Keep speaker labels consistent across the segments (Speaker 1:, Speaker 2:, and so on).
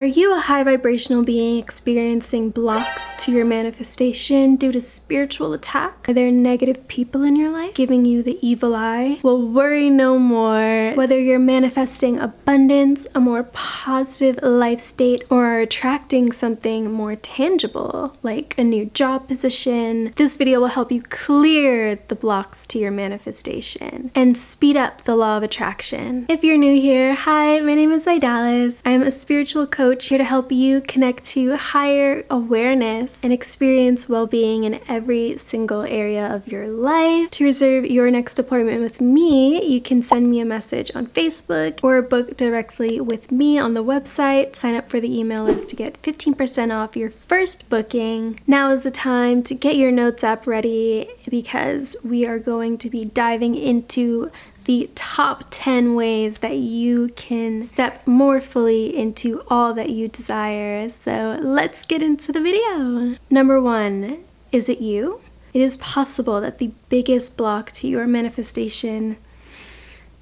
Speaker 1: Are you a high vibrational being experiencing blocks to your manifestation due to spiritual attack? Are there negative people in your life giving you the evil eye? Well, worry no more. Whether you're manifesting abundance, a more positive life state, or are attracting something more tangible, like a new job position, this video will help you clear the blocks to your manifestation and speed up the law of attraction. If you're new here, hi, my name is Idalis. I'm a spiritual coach here to help you connect to higher awareness and experience well-being in every single area of your life. To reserve your next appointment with me, you can send me a message on Facebook or book directly with me on the website. Sign up for the email list to get 15% off your first booking. Now is the time to get your notes app ready because we are going to be diving into the top 10 ways that you can step more fully into all that you desire. So let's get into the video. Number 1, is it you? It is possible that the biggest block to your manifestation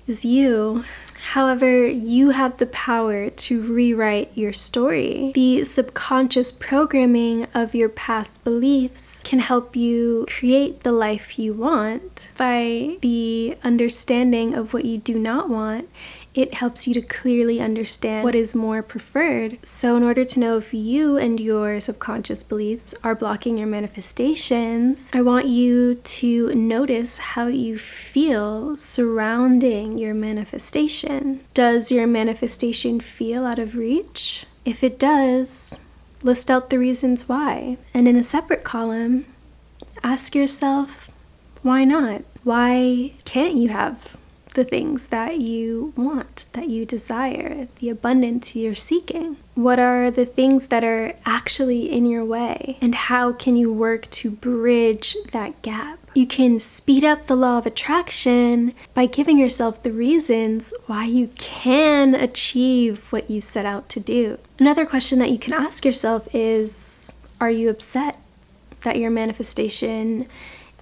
Speaker 1: is you. However, you have the power to rewrite your story. The subconscious programming of your past beliefs can help you create the life you want. By the understanding of what you do not want, it helps you to clearly understand what is more preferred. So in order to know if you and your subconscious beliefs are blocking your manifestations, I want you to notice how you feel surrounding your manifestation. Does your manifestation feel out of reach? If it does, list out the reasons why. And in a separate column, ask yourself, why not? Why can't you have the things that you want, that you desire, the abundance you're seeking? What are the things that are actually in your way? And how can you work to bridge that gap? You can speed up the law of attraction by giving yourself the reasons why you can achieve what you set out to do. Another question that you can ask yourself is, are you upset that your manifestation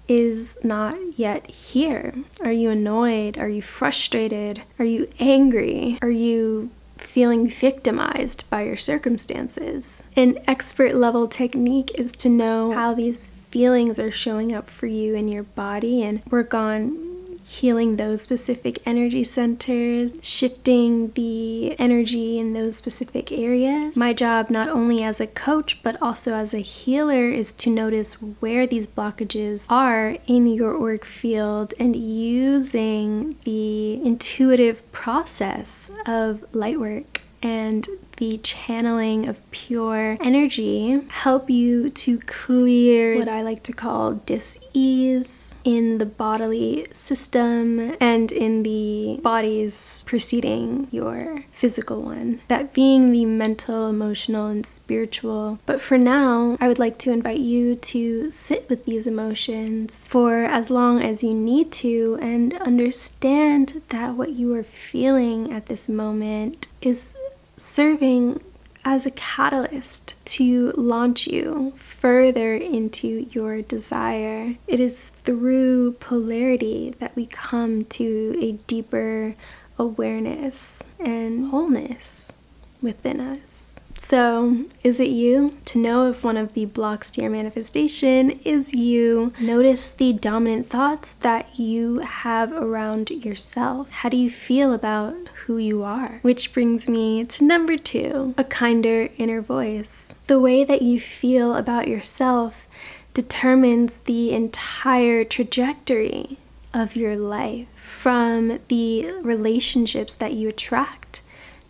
Speaker 1: is not yet here? Are you annoyed? Are you frustrated? Are you angry? Are you feeling victimized by your circumstances? An expert level technique is to know how these feelings are showing up for you in your body and work on healing those specific energy centers, shifting the energy in those specific areas. My job, not only as a coach, but also as a healer, is to notice where these blockages are in your auric field and using the intuitive process of light work and the channeling of pure energy help you to clear what I like to call dis-ease in the bodily system and in the bodies preceding your physical one, that being the mental, emotional, and spiritual. But for now, I would like to invite you to sit with these emotions for as long as you need to and understand that what you are feeling at this moment is serving as a catalyst to launch you further into your desire. It is through polarity that we come to a deeper awareness and wholeness within us. So, is it you? To know if one of the blocks to your manifestation is you, notice the dominant thoughts that you have around yourself. How do you feel about who you are? Which brings me to number 2, a kinder inner voice. The way that you feel about yourself determines the entire trajectory of your life, from the relationships that you attract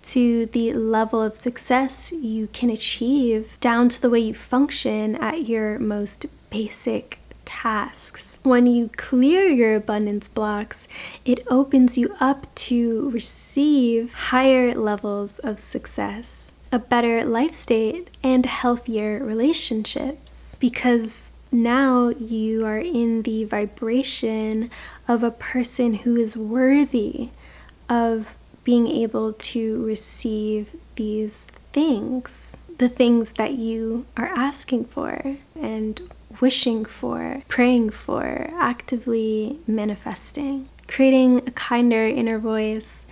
Speaker 1: to the level of success you can achieve, down to the way you function at your most basic tasks. When you clear your abundance blocks, it opens you up to receive higher levels of success, a better life state, and healthier relationships, because now you are in the vibration of a person who is worthy of being able to receive these things, the things that you are asking for and wishing for, praying for, actively manifesting. Creating a kinder inner voice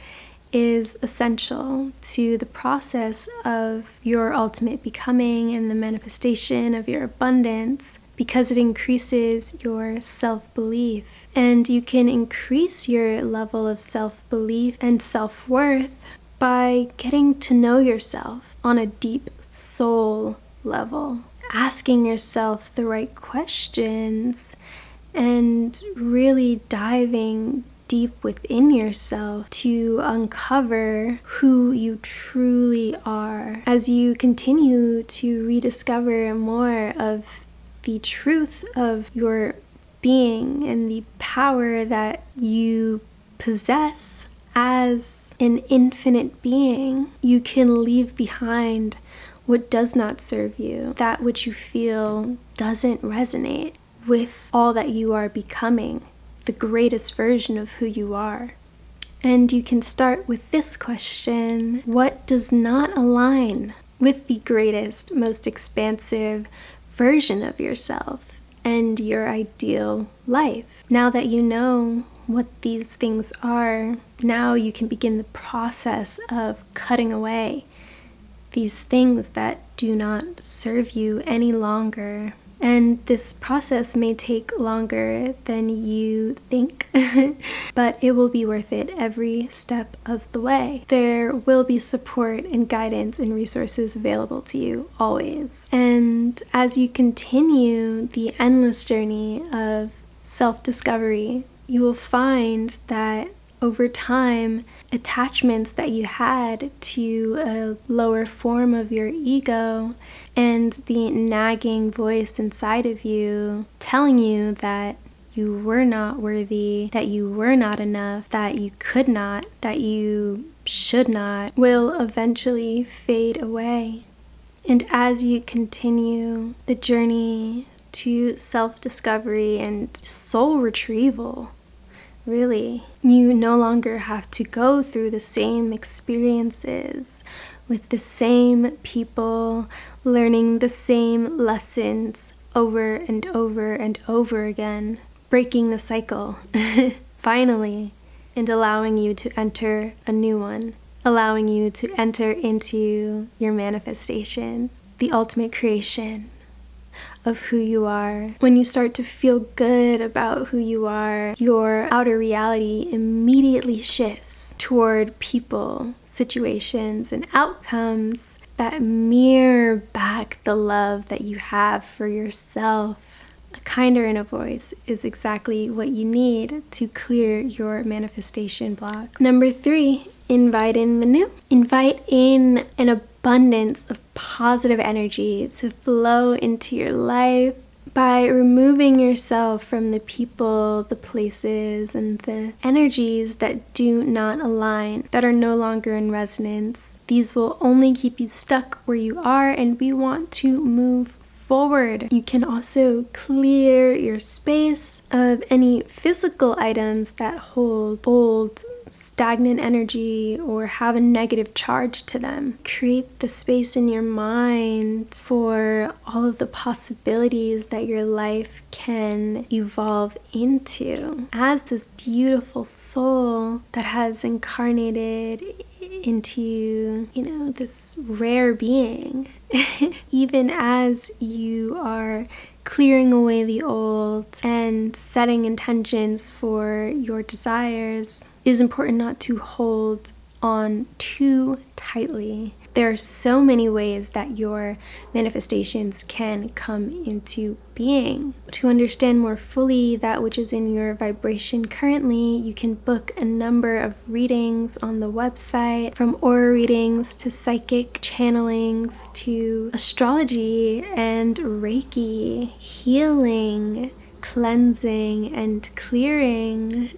Speaker 1: is essential to the process of your ultimate becoming and the manifestation of your abundance, because it increases your self-belief. And you can increase your level of self-belief and self-worth by getting to know yourself on a deep soul level, asking yourself the right questions and really diving deep within yourself to uncover who you truly are as you continue to rediscover more of the truth of your being and the power that you possess as an infinite being. You can leave behind what does not serve you, that which you feel doesn't resonate with all that you are becoming, the greatest version of who you are. And you can start with this question: what does not align with the greatest, most expansive version of yourself and your ideal life? Now that you know what these things are, now you can begin the process of cutting away these things that do not serve you any longer. And this process may take longer than you think, but it will be worth it every step of the way. There will be support and guidance and resources available to you always. And as you continue the endless journey of self-discovery, you will find that over time, attachments that you had to a lower form of your ego and the nagging voice inside of you telling you that you were not worthy, that you were not enough, that you could not, that you should not, will eventually fade away. And as you continue the journey to self-discovery and soul retrieval, really, you no longer have to go through the same experiences with the same people, learning the same lessons over and over and over again, breaking the cycle, finally, and allowing you to enter a new one, allowing you to enter into your manifestation, the ultimate creation of who you are. When you start to feel good about who you are, your outer reality immediately shifts toward people, situations, and outcomes that mirror back the love that you have for yourself. A kinder inner voice is exactly what you need to clear your manifestation blocks. Number 3, invite in the new. Invite in an abundance of positive energy to flow into your life by removing yourself from the people, the places, and the energies that do not align, that are no longer in resonance. These will only keep you stuck where you are, and we want to move forward. You can also clear your space of any physical items that hold old, stagnant energy or have a negative charge to them. Create the space in your mind for all of the possibilities that your life can evolve into as this beautiful soul that has incarnated into, this rare being. Even as you are clearing away the old and setting intentions for your desires, it is important not to hold on too tightly. There are so many ways that your manifestations can come into being. To understand more fully that which is in your vibration currently, you can book a number of readings on the website, from aura readings to psychic channelings to astrology and REIKI, healing, cleansing, and clearing.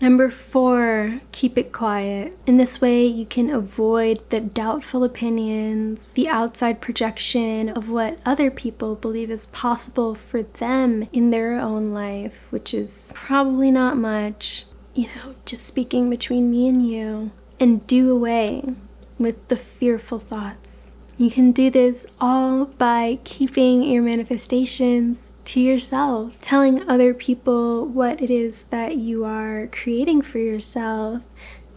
Speaker 1: Number 4, keep it quiet. In this way, you can avoid the doubtful opinions, the outside projection of what other people believe is possible for them in their own life, which is probably not much, just speaking between me and you, and do away with the fearful thoughts. You can do this all by keeping your manifestations to yourself, telling other people what it is that you are creating for yourself,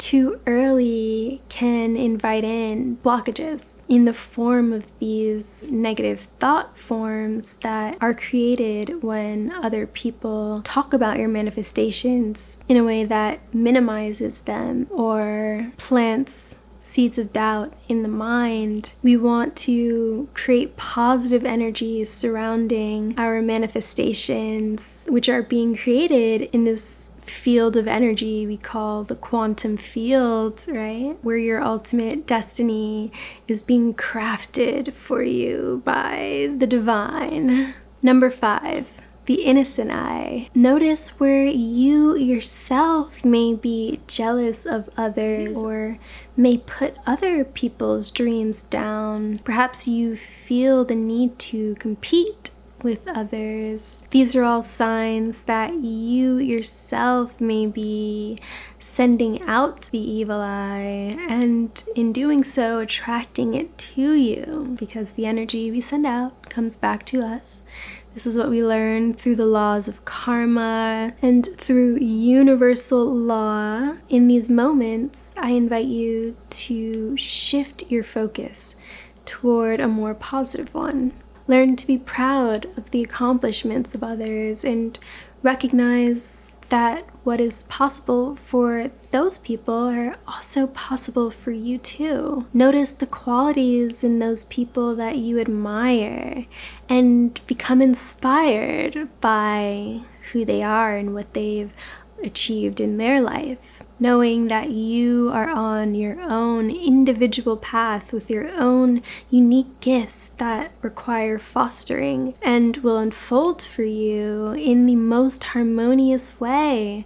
Speaker 1: too early can invite in blockages in the form of these negative thought forms that are created when other people talk about your manifestations in a way that minimizes them or plants seeds of doubt in the mind. We want to create positive energies surrounding our manifestations, which are being created in this field of energy we call the quantum field, right? Where your ultimate destiny is being crafted for you by the divine. Number 5. The innocent eye. Notice where you yourself may be jealous of others or may put other people's dreams down. Perhaps you feel the need to compete with others. These are all signs that you yourself may be sending out the evil eye, and in doing so attracting it to you, because the energy we send out comes back to us. This is what we learn through the laws of karma and through universal law. In these moments, I invite you to shift your focus toward a more positive one. Learn to be proud of the accomplishments of others and recognize that what is possible for those people are also possible for you too. Notice the qualities in those people that you admire and become inspired by who they are and what they've achieved in their life. Knowing that you are on your own individual path with your own unique gifts that require fostering and will unfold for you in the most harmonious way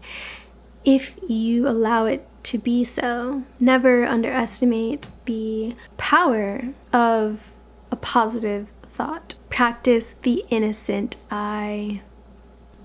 Speaker 1: if you allow it to be so. Never underestimate the power of a positive thought. Practice the innocent eye.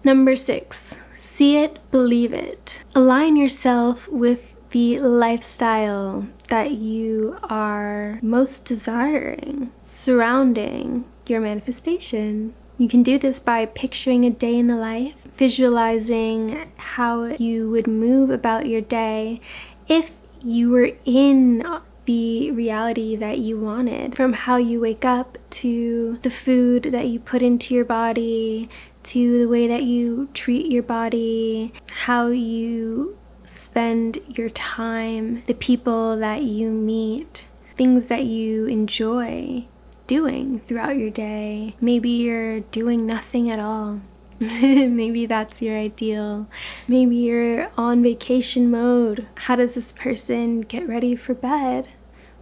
Speaker 1: Number 6. See it, believe it. Align yourself with the lifestyle that you are most desiring surrounding your manifestation. You can do this by picturing a day in the life, visualizing how you would move about your day if you were in the reality that you wanted, from how you wake up to the food that you put into your body, to the way that you treat your body, how you spend your time, the people that you meet, things that you enjoy doing throughout your day. Maybe you're doing nothing at all. Maybe that's your ideal. Maybe you're on vacation mode. How does this person get ready for bed?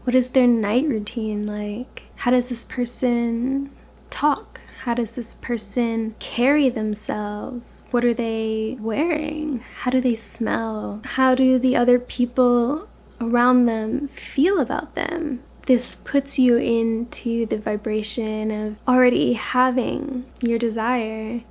Speaker 1: What is their night routine like? How does this person talk? How does this person carry themselves? What are they wearing? How do they smell? How do the other people around them feel about them? This puts you into the vibration of already having your desire,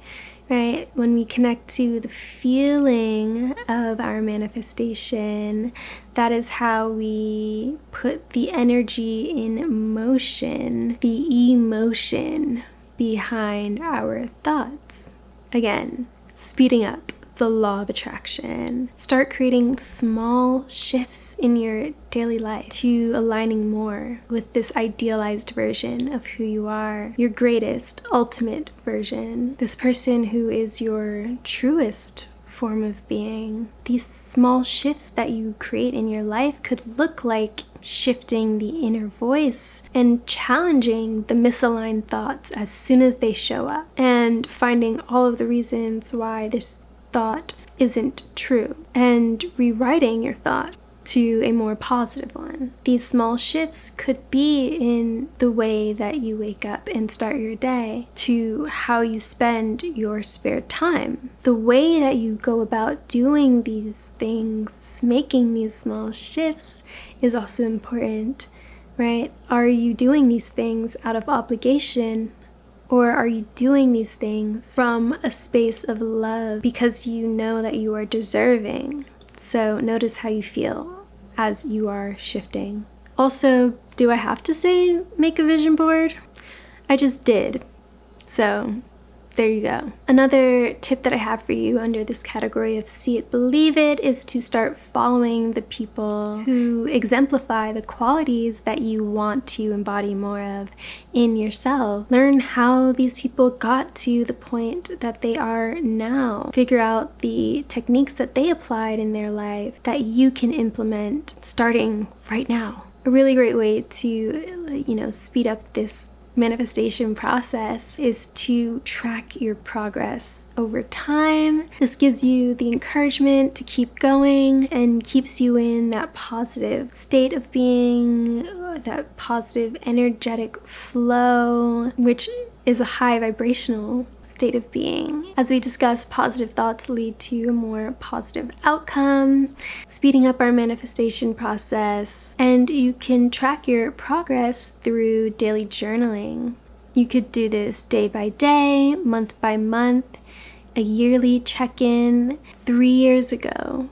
Speaker 1: right? When we connect to the feeling of our manifestation, that is how we put the energy in motion, the emotion behind our thoughts. Again, speeding up the law of attraction. Start creating small shifts in your daily life to aligning more with this idealized version of who you are, your greatest, ultimate version, this person who is your truest form of being. These small shifts that you create in your life could look like shifting the inner voice and challenging the misaligned thoughts as soon as they show up, and finding all of the reasons why this thought isn't true and rewriting your thought to a more positive one. These small shifts could be in the way that you wake up and start your day, to how you spend your spare time. The way that you go about doing these things, making these small shifts, is also important, right? Are you doing these things out of obligation, or are you doing these things from a space of love because you know that you are deserving? So notice how you feel as you are shifting. Also, do I have to say make a vision board? I just did. So there you go. Another tip that I have for you under this category of see it, believe it is to start following the people who exemplify the qualities that you want to embody more of in yourself. Learn how these people got to the point that they are now. Figure out the techniques that they applied in their life that you can implement starting right now. A really great way to, speed up this manifestation process is to track your progress over time. This gives you the encouragement to keep going and keeps you in that positive state of being, that positive energetic flow, which is a high vibrational state of being. As we discussed, positive thoughts lead to a more positive outcome, speeding up our manifestation process, and you can track your progress through daily journaling. You could do this day by day, month by month, a yearly check-in. 3 years ago,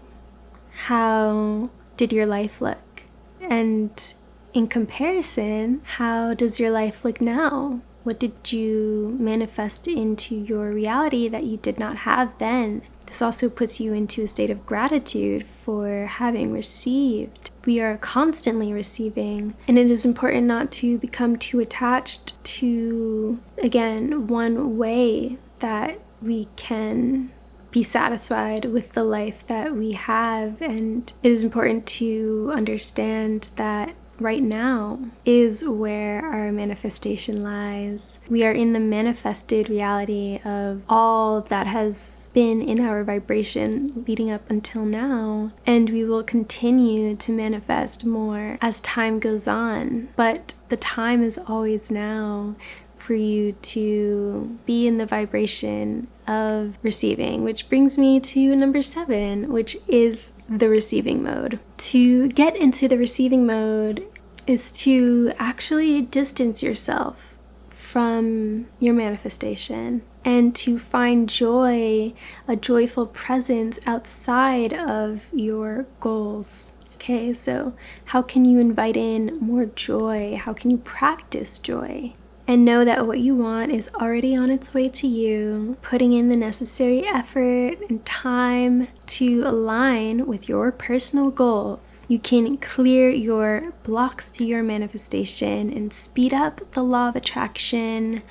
Speaker 1: how did your life look? And in comparison, how does your life look now? What did you manifest into your reality that you did not have then? This also puts you into a state of gratitude for having received. We are constantly receiving, and it is important not to become too attached to, again, one way that we can be satisfied with the life that we have. And it is important to understand that right now is where our manifestation lies. We are in the manifested reality of all that has been in our vibration leading up until now, and we will continue to manifest more as time goes on. But the time is always now for you to be in the vibration of receiving, which brings me to number 7, which is the receiving mode. To get into the receiving mode is to actually distance yourself from your manifestation and to find joy, a joyful presence outside of your goals. Okay, so how can you invite in more joy? How can you practice joy? And know that what you want is already on its way to you, putting in the necessary effort and time to align with your personal goals. You can clear your blocks to your manifestation and speed up the law of attraction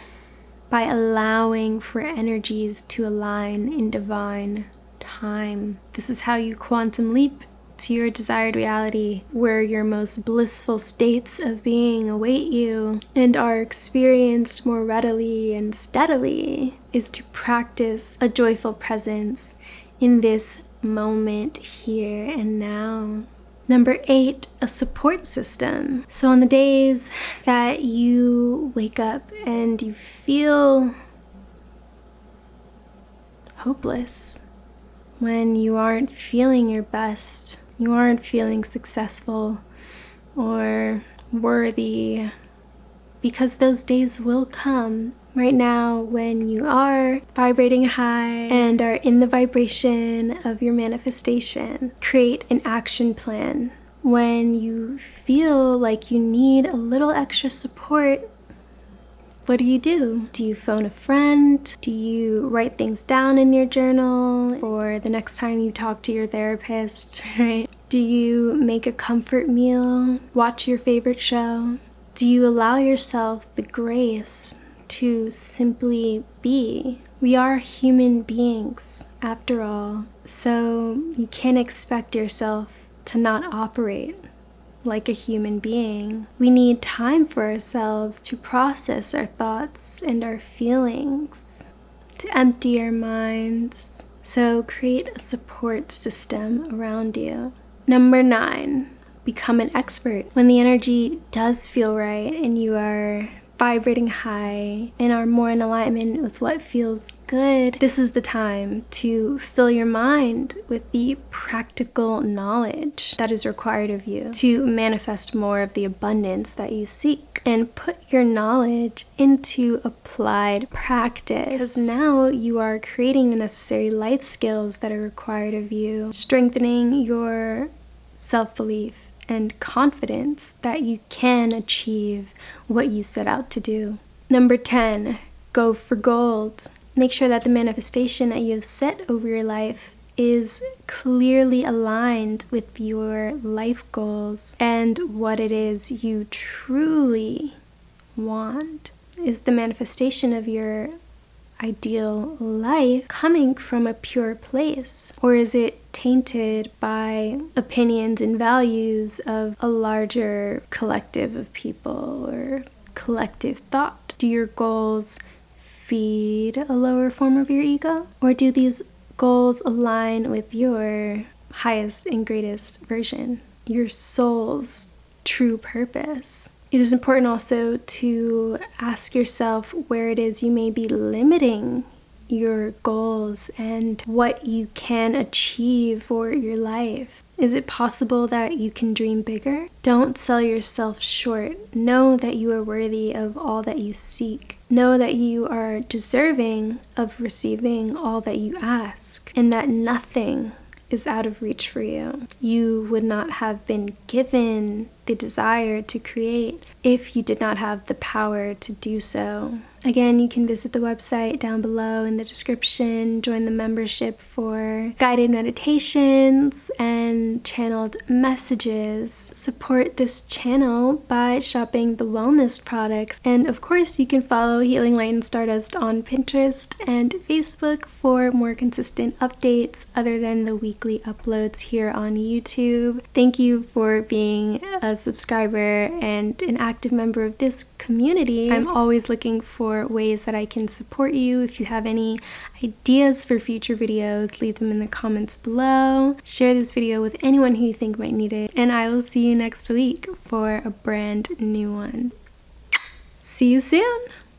Speaker 1: by allowing for energies to align in divine time. This is how you quantum leap to your desired reality, where your most blissful states of being await you and are experienced more readily and steadily, is to practice a joyful presence in this moment here and now. Number 8, a support system. So on the days that you wake up and you feel hopeless, when you aren't feeling your best, you aren't feeling successful or worthy, because those days will come. Right now, when you are vibrating high and are in the vibration of your manifestation, create an action plan. When you feel like you need a little extra support, what do? Do you phone a friend? Do you write things down in your journal for the next time you talk to your therapist, right? Do you make a comfort meal? Watch your favorite show? Do you allow yourself the grace to simply be? We are human beings, after all, so you can't expect yourself to not operate like a human being. We need time for ourselves to process our thoughts and our feelings, to empty our minds. So create a support system around you. Number 9, become an expert. When the energy does feel right and you are vibrating high and are more in alignment with what feels good, this is the time to fill your mind with the practical knowledge that is required of you to manifest more of the abundance that you seek, and put your knowledge into applied practice, because now you are creating the necessary life skills that are required of you, strengthening your self-belief and confidence that you can achieve what you set out to do. Number 10, go for gold. Make sure that the manifestation that you have set over your life is clearly aligned with your life goals and what it is you truly want. Is the manifestation of your ideal life coming from a pure place, or is it tainted by opinions and values of a larger collective of people or collective thought? Do your goals feed a lower form of your ego, or do these goals align with your highest and greatest version, your soul's true purpose? It is important also to ask yourself where it is you may be limiting your goals and what you can achieve for your life. Is it possible that you can dream bigger? Don't sell yourself short. Know that you are worthy of all that you seek. Know that you are deserving of receiving all that you ask, and that nothing is out of reach for you. You would not have been given the desire to create if you did not have the power to do so. Again, you can visit the website down below in the description, join the membership for guided meditations and channeled messages. Support this channel by shopping the wellness products. And of course, you can follow Healing Light and Stardust on Pinterest and Facebook for more consistent updates other than the weekly uploads here on YouTube. Thank you for being a subscriber and an active member of this community. I'm always looking for ways that I can support you. If you have any ideas for future videos, leave them in the comments below. Share this video with anyone who you think might need it, and I will see you next week for a brand new one. See you soon!